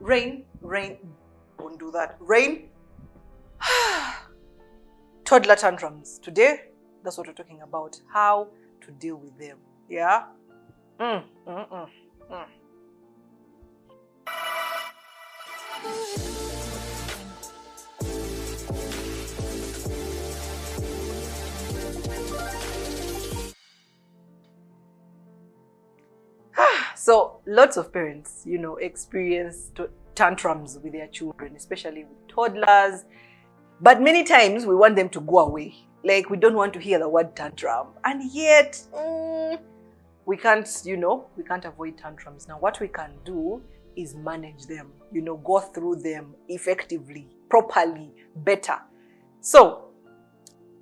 Rain, don't do that. Rain, toddler tantrums. Today, that's what we're talking about. How to deal with them. Yeah? So, lots of parents, experience tantrums with their children, especially with toddlers. But many times we want them to go away. Like, we don't want to hear the word tantrum. And yet, we can't avoid tantrums. Now, what we can do is manage them, go through them effectively, properly, better. So,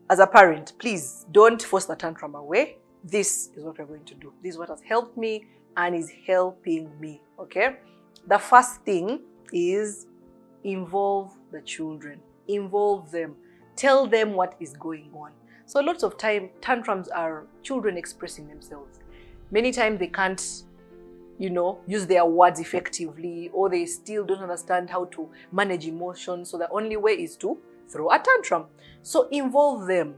as a parent, please don't force the tantrum away. This is what we're going to do. This is what has helped me and is helping me, okay? The first thing is involve the children. Involve them. Tell them what is going on. So lots of time, tantrums are children expressing themselves. Many times they can't, use their words effectively, or they still don't understand how to manage emotions. So the only way is to throw a tantrum. So involve them,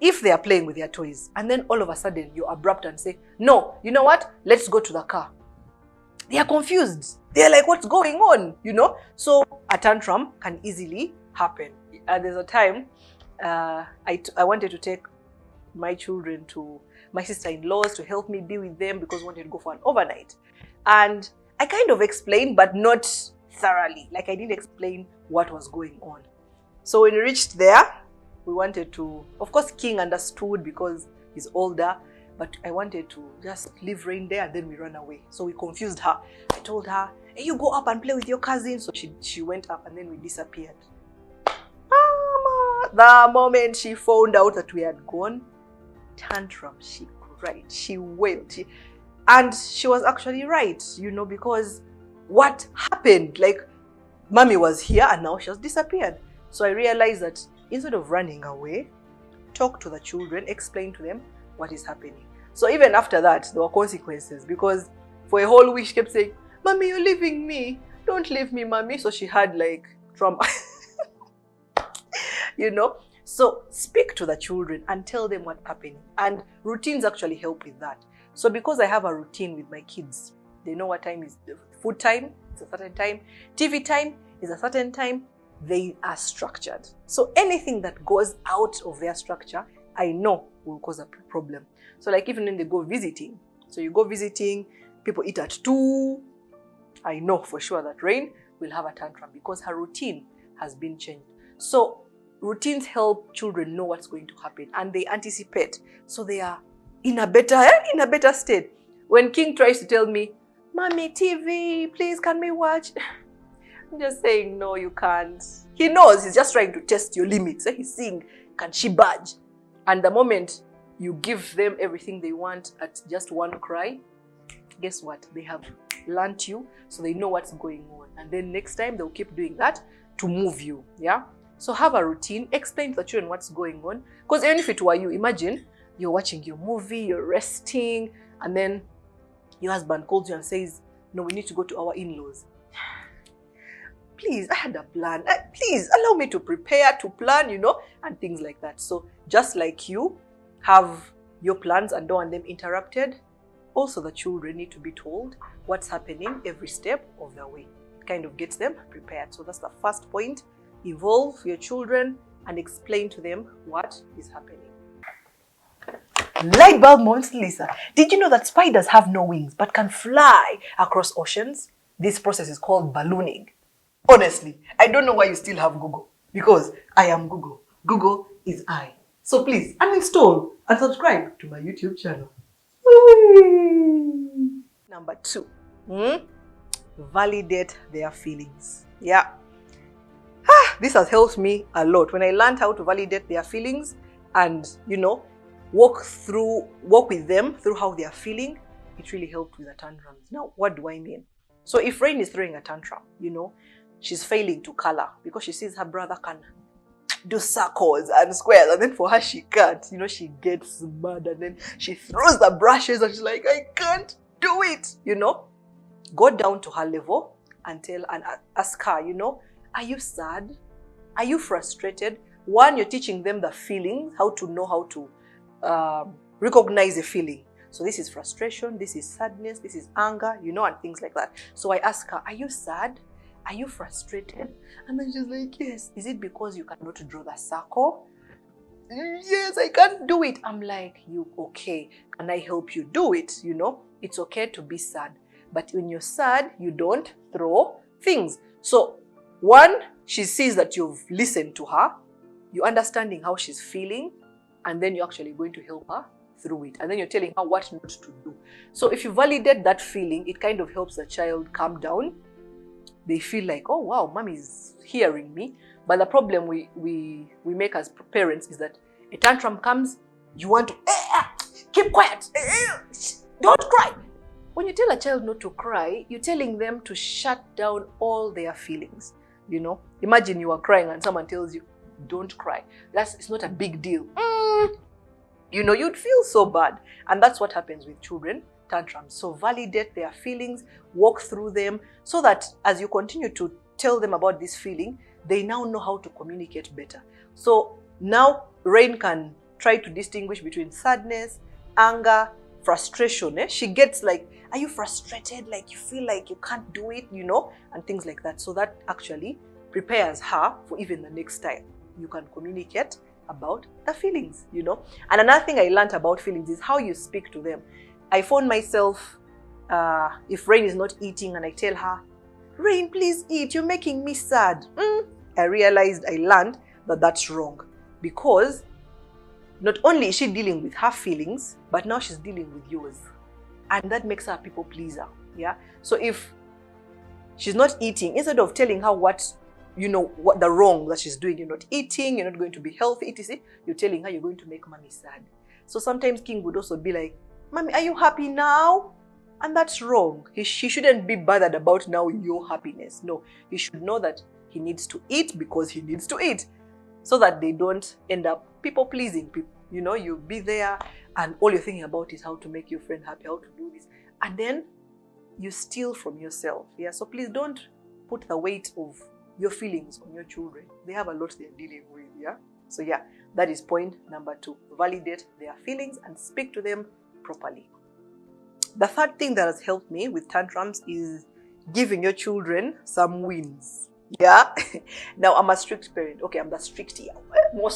if they are playing with their toys, and then all of a sudden you're abrupt and say, no, you know what? Let's go to the car. They are confused. They're like, what's going on? So a tantrum can easily happen. And there's a time I wanted to take my children to my sister-in-laws to help me be with them because I wanted to go for an overnight. And I kind of explained, but not thoroughly. Like, I didn't explain what was going on. So when we reached there, we wanted to, of course, King understood because he's older, but I wanted to just leave Rain there and then we ran away. So we confused her. I told her, hey, you go up and play with your cousin. So she went up and then we disappeared. Mama, the moment she found out that we had gone, tantrum, she cried, she wailed, and she was actually right, because what happened, like, mommy was here and now she has disappeared. So I realized that instead of running away, talk to the children, explain to them what is happening. So even after that, there were consequences because for a whole week she kept saying, mommy, you're leaving me. Don't leave me, mommy. So she had like trauma, So speak to the children and tell them what's happening. And routines actually help with that. So because I have a routine with my kids, they know what time is food time, it's a certain time. TV time is a certain time. They are structured. So anything that goes out of their structure, I know will cause a problem. So like even when they go visiting, so you go visiting, people eat at 2, I know for sure that Rain will have a tantrum because her routine has been changed. So routines help children know what's going to happen and they anticipate. So they are in a better state. When King tries to tell me, mommy, TV, please, can we watch? I'm just saying, no, you can't. He knows, he's just trying to test your limits. He's seeing, can she budge? And the moment you give them everything they want at just one cry, guess what? They have learnt you, so they know what's going on. And then next time, they'll keep doing that to move you, yeah? So have a routine, explain to the children what's going on. Because even if it were you, imagine you're watching your movie, you're resting, and then your husband calls you and says, no, we need to go to our in-laws. Please, I had a plan. Please, allow me to prepare, to plan, and things like that. So just like you have your plans and don't want them interrupted, also the children need to be told what's happening every step of the way. It kind of gets them prepared. So that's the first point. Involve your children and explain to them what is happening. Light bulb moments, Lisa. Did you know that spiders have no wings but can fly across oceans? This process is called ballooning. Honestly, I don't know why you still have Google. Because I am Google. Google is I. So please, uninstall and subscribe to my YouTube channel. Whee! Number 2. Validate their feelings. Yeah. This has helped me a lot. When I learned how to validate their feelings and, walk with them through how they are feeling, it really helped with the tantrums. Now, what do I mean? So if Rain is throwing a tantrum, she's failing to color because she sees her brother can do circles and squares, and then for her she can't. She gets mad and then she throws the brushes and she's like, I can't do it. Go down to her level, and ask her, are you sad? Are you frustrated? One, you're teaching them the feeling, how to know how to recognize a feeling. So this is frustration, this is sadness, this is anger, and things like that. So I ask her, are you sad? Are you frustrated? And then she's like, yes. Is it because you cannot draw the circle? Yes, I can't do it. I'm like, okay, can I help you do it? It's okay to be sad. But when you're sad, you don't throw things. So one, she sees that you've listened to her, you're understanding how she's feeling, and then you're actually going to help her through it. And then you're telling her what not to do. So if you validate that feeling, it kind of helps the child calm down. They feel like, oh wow, mommy is hearing me. But the problem we make as parents is that a tantrum comes, you want to keep quiet, don't cry. When you tell a child not to cry, you're telling them to shut down all their feelings. Imagine you are crying and someone tells you, don't cry. It's not a big deal. You'd feel so bad. And that's what happens with children tantrums. So validate their feelings, walk through them, so that as you continue to tell them about this feeling, they now know how to communicate better. So now Rain can try to distinguish between sadness, anger, frustration. She gets like, are you frustrated? Like you feel like you can't do it, and things like that. So that actually prepares her for even the next time you can communicate about the feelings, And another thing I learned about feelings is how you speak to them. I found myself, if Rain is not eating and I tell her, Rain, please eat, you're making me sad. I learned that that's wrong, because not only is she dealing with her feelings, but now she's dealing with yours. And that makes her a people pleaser. Yeah. So if she's not eating, instead of telling her what the wrong that she's doing, you're not eating, you're not going to be healthy, etc., you're telling her you're going to make mommy sad. So sometimes King would also be like, Mommy, are you happy now? And that's wrong. She shouldn't be bothered about now your happiness. No, he should know that he needs to eat because he needs to eat, so that they don't end up people pleasing people. You'll be there and all you're thinking about is how to make your friend happy, how to do this. And then you steal from yourself. Yeah. So please don't put the weight of your feelings on your children. They have a lot they're dealing with. Yeah. So yeah, that is point number 2. Validate their feelings and speak to them properly. The third thing that has helped me with tantrums is giving your children some wins. Yeah. Now I'm a strict parent. Okay, I'm the strict here. More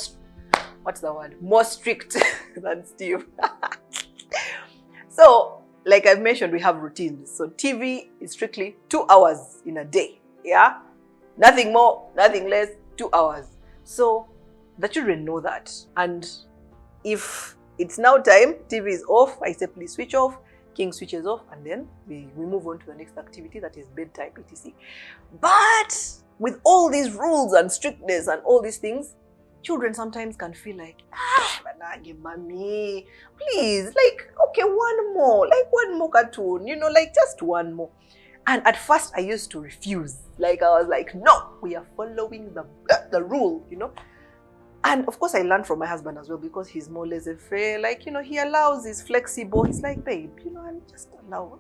strict than Steve. So, like I've mentioned, we have routines. So TV is strictly 2 hours in a day. Yeah. Nothing more, nothing less, 2 hours. So the children know that. And if it's now time, TV is off, I say please switch off. King switches off, and then we move on to the next activity, that is bedtime, etc. But with all these rules and strictness and all these things, children sometimes can feel like, mommy, please, okay, one more cartoon, just one more. And at first I used to refuse. I was like, no, we are following the rule, And of course I learned from my husband as well, because he's more laissez-faire. He allows, he's flexible. He's like, babe, I'll just allow.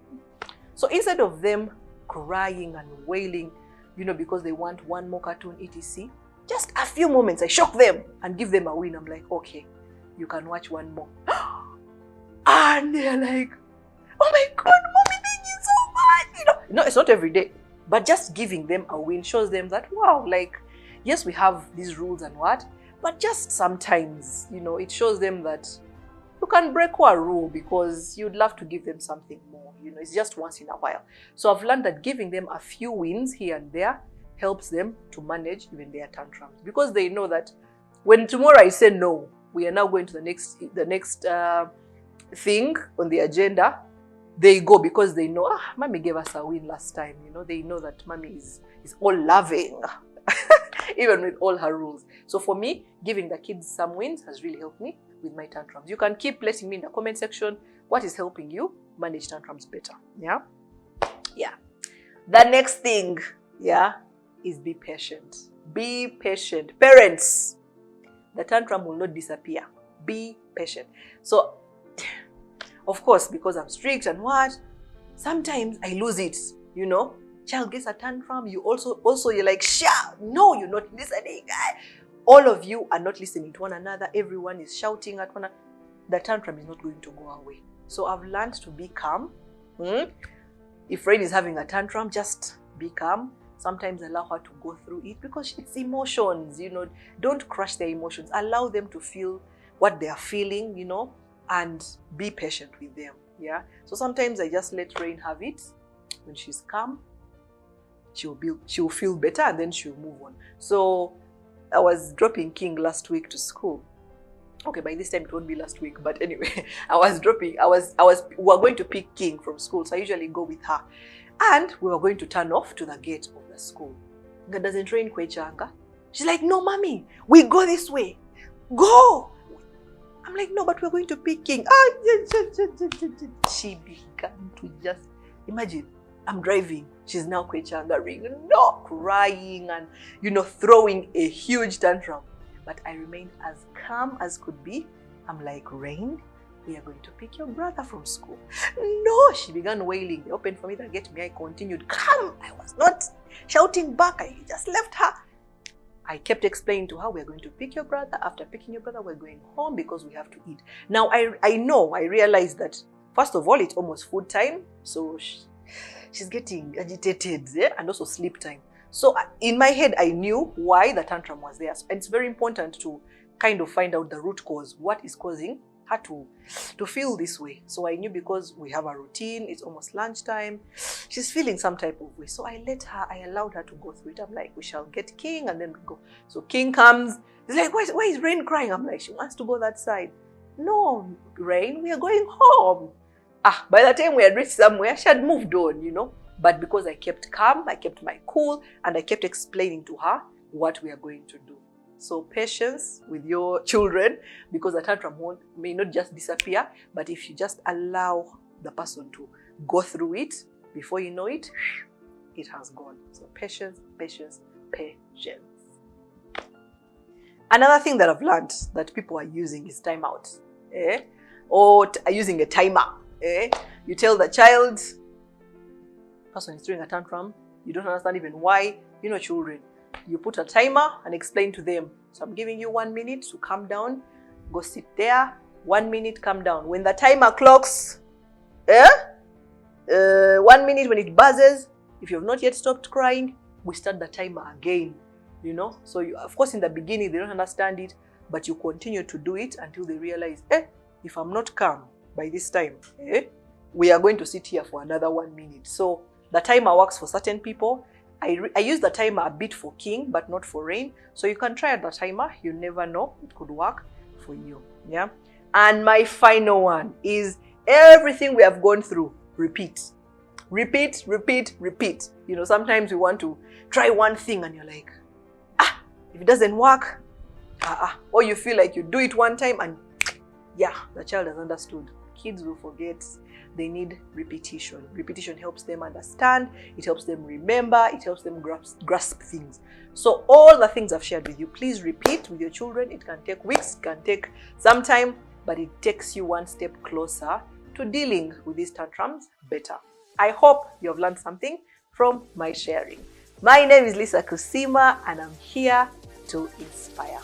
So instead of them crying and wailing, because they want one more cartoon, etc., just a few moments, I shock them and give them a win. I'm like, okay, you can watch one more. And they're like, oh my God, mommy, thank you so much. No, it's not every day, but just giving them a win shows them that, wow, yes, we have these rules and what, but just sometimes, it shows them that you can break a rule because you'd love to give them something more. It's just once in a while. So I've learned that giving them a few wins here and there helps them to manage even their tantrums, because they know that when tomorrow I say no, we are now going to the next thing on the agenda, they go, because they know, mommy gave us a win last time. They know that mommy is all loving, even with all her rules. So for me, giving the kids some wins has really helped me with my tantrums. You can keep letting me in the comment section what is helping you manage tantrums better. Yeah. The next thing, is be patient. Be patient. Parents, the tantrum will not disappear. Be patient. So, of course, because I'm strict and what, sometimes I lose it, child gets a tantrum, you also you're like, no, you're not listening. All of you are not listening to one another. Everyone is shouting at one another. The tantrum is not going to go away. So I've learned to be calm. If Rain is having a tantrum, just be calm. Sometimes allow her to go through it because it's emotions, Don't crush their emotions. Allow them to feel what they are feeling, and be patient with them. Yeah. So sometimes I just let Rain have it. When she's calm, she'll feel better and then she'll move on. So I was dropping King last week to school. Okay, by this time it won't be last week, but anyway, we were going to pick King from school, so I usually go with her. And we were going to turn off to the gate of the school. Doesn't Rain kwechanga? She's like, no, mommy, we go this way. Go! I'm like, no, but we're going to pick King. She began to just, imagine, I'm driving. She's now kwechangaring, crying and, throwing a huge tantrum. But I remained as calm as could be. I'm like, Rain, we are going to pick your brother from school. No, she began wailing. They opened for me to get me. I continued calm. I was not shouting back. I just left her. I kept explaining to her, we're going to pick your brother. After picking your brother, we're going home because we have to eat. Now, I realized that, first of all, it's almost food time. So she's getting agitated, and also sleep time. So in my head, I knew why the tantrum was there. And it's very important to kind of find out the root cause. What is causing her to feel this way? So I knew because we have a routine, it's almost lunchtime, she's feeling some type of way. So I allowed her to go through it. I'm like, we shall get King and then we go. So King comes, he's like, why is Rain crying? I'm like, she wants to go that side. No, Rain, we are going home. By the time we had reached somewhere, she had moved on, But because I kept calm, I kept my cool, and I kept explaining to her what we are going to do. So patience with your children, because the tantrum may not just disappear, but if you just allow the person to go through it, before you know it, it has gone. So patience, patience, patience. Another thing that I've learned that people are using is timeout, or using a timer. You tell the child, person is throwing a tantrum, you don't understand even why, children. You put a timer and explain to them. So I'm giving you 1 minute to calm down, go sit there, 1 minute, calm down. When the timer clocks, 1 minute, when it buzzes, if you have not yet stopped crying, we start the timer again, So of course, in the beginning, they don't understand it, but you continue to do it until they realize, if I'm not calm by this time, we are going to sit here for another 1 minute. So the timer works for certain people. I use the timer a bit for King, but not for Rain. So you can try the timer. You never know. It could work for you. Yeah. And my final one is everything we have gone through. Repeat. Repeat, repeat, repeat. Sometimes we want to try one thing and you're like, if it doesn't work, or you feel like you do it one time and the child has understood. Kids will forget. They need repetition. Repetition helps them understand. It helps them remember. It helps them grasp things. So all the things I've shared with you, please repeat with your children. It can take weeks. It can take some time, but it takes you one step closer to dealing with these tantrums better. I hope you have learned something from my sharing. My name is Lisa Kusiima, and I'm here to inspire.